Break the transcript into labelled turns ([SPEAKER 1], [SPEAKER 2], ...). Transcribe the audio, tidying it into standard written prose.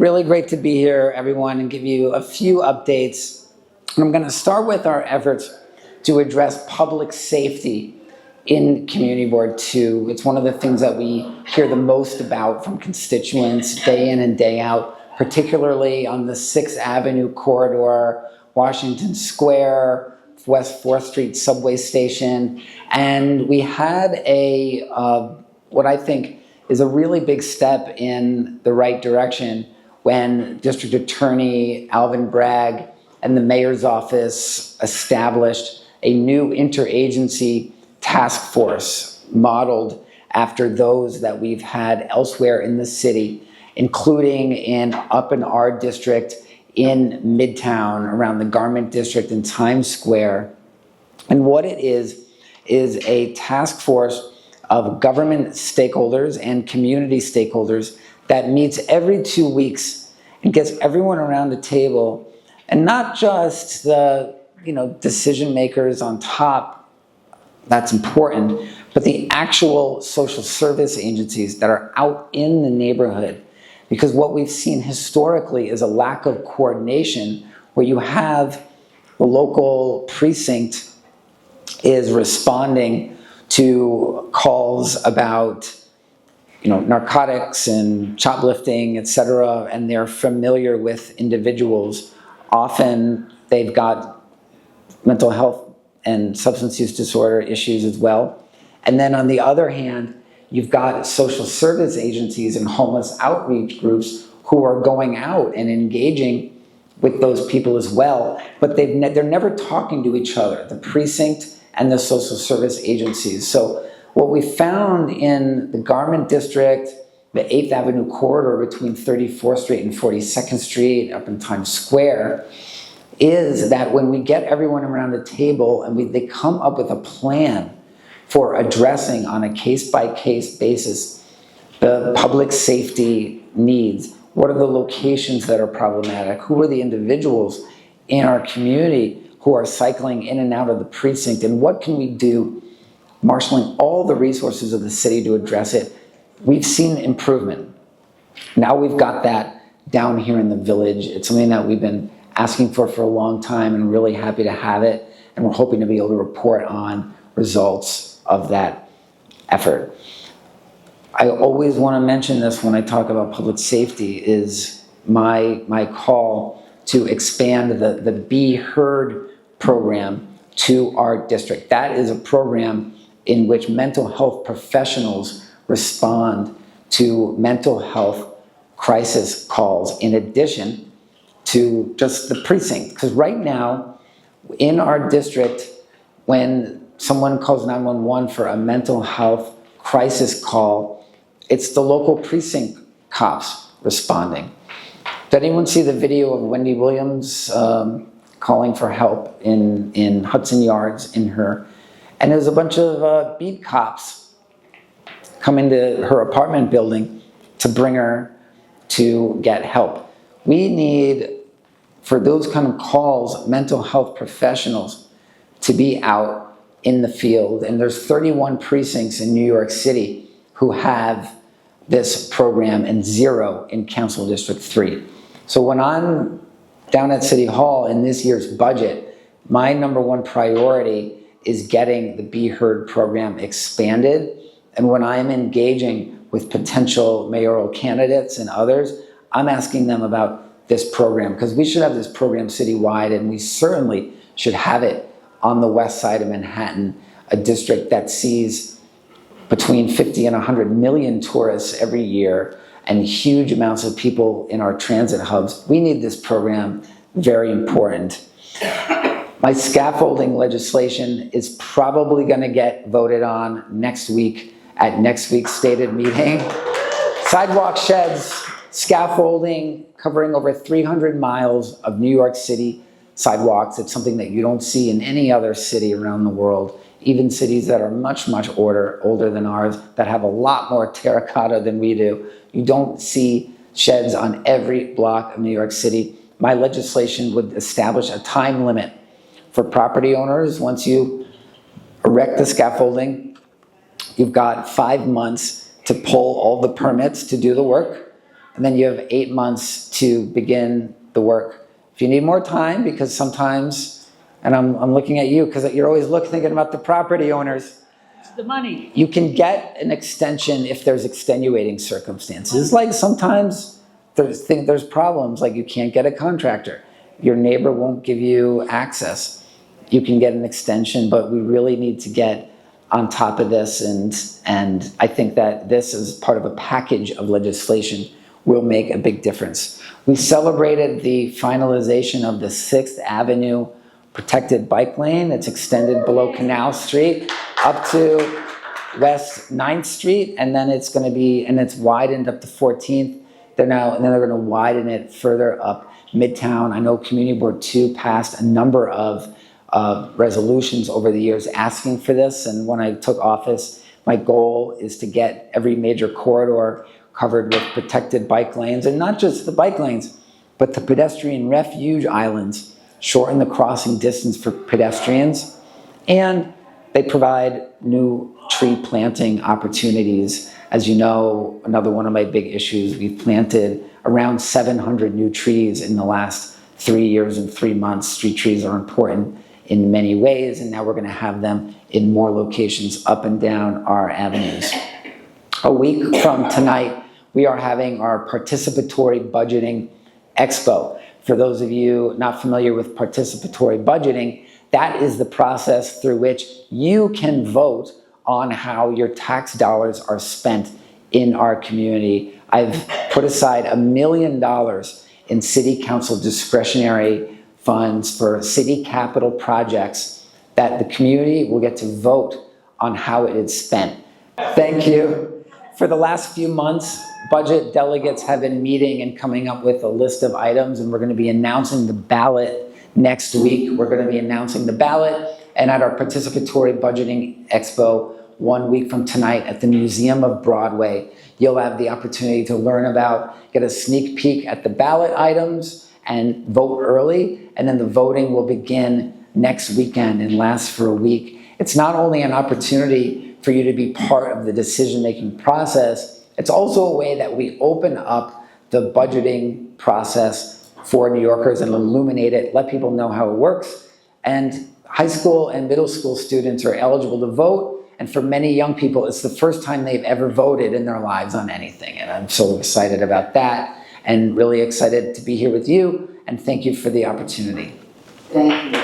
[SPEAKER 1] Really great to be here, everyone, and give you a few updates. I'm going to start with our efforts to address public safety in Community Board 2. It's one of the things that we hear the most about from constituents day in and day out, particularly on the 6th Avenue corridor, Washington Square, West 4th Street subway station. And we had what I think is a really big step in the right direction when District Attorney Alvin Bragg and the Mayor's Office established a new interagency task force modeled after those that we've had elsewhere in the city, including up in our district in Midtown, around the Garment District in Times Square. And what it is a task force of government stakeholders and community stakeholders that meets every 2 weeks and gets everyone around the table, and not just the decision makers on top, that's important, but the actual social service agencies that are out in the neighborhood. Because what we've seen historically is a lack of coordination, where you have the local precinct is responding to calls about narcotics and shoplifting, et cetera, and they're familiar with individuals. Often they've got mental health and substance use disorder issues as well. And then on the other hand, you've got social service agencies and homeless outreach groups who are going out and engaging with those people as well, but they're never talking to each other, the precinct and the social service agencies. So what we found in the Garment District, the 8th Avenue corridor between 34th Street and 42nd Street up in Times Square, is that when we get everyone around the table and they come up with a plan for addressing on a case-by-case basis the public safety needs, what are the locations that are problematic, who are the individuals in our community who are cycling in and out of the precinct, and what can we do, marshaling all the resources of the city to address it. We've seen improvement. Now we've got that down here in the village. It's something that we've been asking for a long time, and really happy to have it, and we're hoping to be able to report on results of that effort. I always want to mention this when I talk about public safety, is my call to expand the Be Heard program to our district. That is a program in which mental health professionals respond to mental health crisis calls in addition to just the precinct. Because right now in our district, when someone calls 911 for a mental health crisis call, it's the local precinct cops responding. Did anyone see the video of Wendy Williams calling for help in Hudson Yards and there's a bunch of beat cops come into her apartment building to bring her to get help. We need, for those kind of calls, mental health professionals to be out in the field. And there's 31 precincts in New York City who have this program and 0 in Council District 3. So when I'm down at City Hall in this year's budget, my number one priority is getting the Be Heard program expanded. And when I'm engaging with potential mayoral candidates and others, I'm asking them about this program, because we should have this program citywide, and we certainly should have it on the west side of Manhattan, a district that sees between 50 and 100 million tourists every year and huge amounts of people in our transit hubs. We need this program, very important. My scaffolding legislation is probably going to get voted on next week at next week's stated meeting. Sidewalk sheds, scaffolding, covering over 300 miles of New York City sidewalks. It's something that you don't see in any other city around the world, even cities that are much, much older than ours, that have a lot more terracotta than we do. You don't see sheds on every block of New York City. My legislation would establish a time limit for property owners. Once you erect the scaffolding, you've got 5 months to pull all the permits to do the work. and then you have 8 months to begin the work. If you need more time, because sometimes, and I'm looking at you because you're always thinking about the property owners.
[SPEAKER 2] It's the money.
[SPEAKER 1] You can get an extension if there's extenuating circumstances. Like sometimes there's problems, like you can't get a contractor. Your neighbor won't give you access. You can get an extension, but we really need to get on top of this, and I think that this is part of a package of legislation will make a big difference. We celebrated the finalization of the 6th Avenue protected bike lane. It's extended below Canal Street up to West 9th Street, and then it's going to be, and it's widened up to 14th. And then they're going to widen it further up Midtown. I know Community Board 2 passed a number of resolutions over the years asking for this, and when I took office, my goal is to get every major corridor covered with protected bike lanes, and not just the bike lanes, but the pedestrian refuge islands, shorten the crossing distance for pedestrians, and they provide new tree planting opportunities. As you know, another one of my big issues, we've planted around 700 new trees in the last 3 years and 3 months. Street trees are important in many ways, and now we're going to have them in more locations up and down our avenues. A week from tonight, we are having our participatory budgeting expo. For those of you not familiar with participatory budgeting, that is the process through which you can vote on how your tax dollars are spent in our community. I've put aside $1 million in city council discretionary funds for city capital projects that the community will get to vote on how it is spent. Thank you. For the last few months, budget delegates have been meeting and coming up with a list of items, and we're going to be announcing the ballot next week. We're going to be announcing the ballot, and at our participatory budgeting expo 1 week from tonight at the Museum of Broadway, you'll have the opportunity to learn about, get a sneak peek at the ballot items and vote early, and then the voting will begin next weekend and last for a week. It's not only an opportunity for you to be part of the decision-making process, it's also a way that we open up the budgeting process for New Yorkers and illuminate it, let people know how it works. And high school and middle school students are eligible to vote, and for many young people, it's the first time they've ever voted in their lives on anything, and I'm so excited about that, and really excited to be here with you, and thank you for the opportunity.
[SPEAKER 2] Thank you.